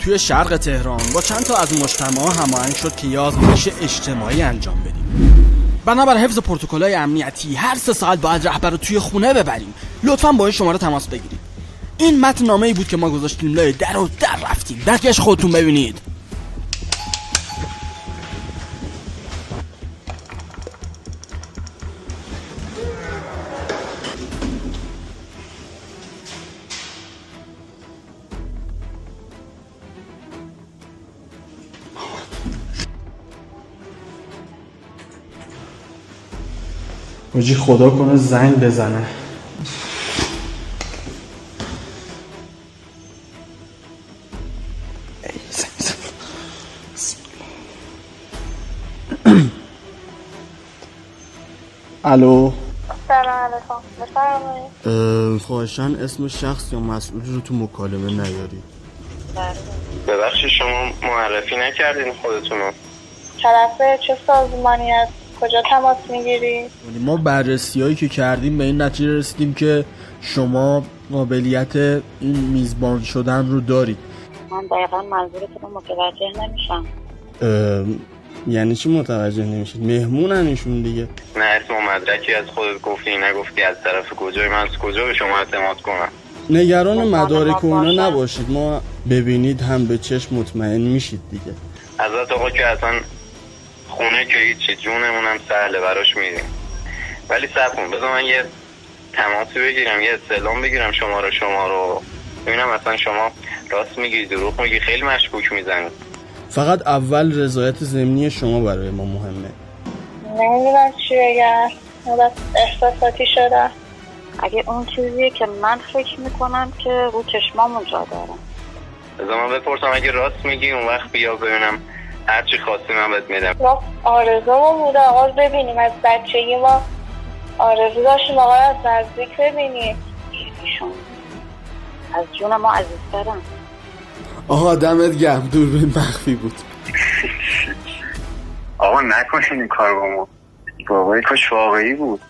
توی شرق تهران با چند تا از مجتمع هماهنگ شد که یه آزمایش اجتماعی انجام بدیم. بنابر حفظ پروتکل‌های امنیتی هر 3 ساعت باید رهبر رو توی خونه ببریم. لطفاً با این شماره تماس بگیرید. این متن نامه‌ای بود که ما گذاشتیم لای در و در رفتیم. درکش خودتون ببینید. حاجی خدا کنه زنگ بزنه. الو. سلام علیکم. بفرمایید. خواهشاً اسم شخص یا مسئول رو تو مکالمه نیاری. ببخشید شما معرفی نکردین خودتونو. طرف چه سازمانی است؟ کجا تماس میگیری؟ ما بررسی‌هایی که کردیم به این نتیجه رسیدیم که شما قابلیت این میزبان شدن رو دارید. من دقیقا منظورتون رو متوجه نمیشم. یعنی چی متوجه نمیشید؟ مهمونن ایشون دیگه. نه اسم و مدرکی از خودت گفتی، نگفتی از طرف کجای، من از کجا به شما اعتماد کنم؟ نگران مدارک و اونا نباشید، ما ببینید هم به چشم مطمئن میشید دیگه. حضرت آقا که اصلا خونه که هیچی، جونمونم سهله براش میریم. ولی صبر کن بذار من یه تماسی بگیرم، یه استعلام بگیرم شما رو ببینم اصلا شما راست میگی دروغ میگی. خیلی مشکوک میزنی. فقط اول رضایت ضمنی شما برای ما مهمه. نمیدونم چی بگم، بس احساساتی شده. اگه اون چیزیه که من فکر میکنم که رو چشمامون جا دارم. بذار من بپرسم اگه راست میگی اون وقت بیا ببینم هرچی خواستی من بهت میدم. ما آرزومون بوده آقا ببینیم، از بچگی ما آرزو داشتیم آقا از نزدیک ببینیم. ایشون از جون ما عزیزترن. آها دمت گرم، دوربین مخفی بود. آقا نکنین این کار با ما. بابای کاش واقعی بود.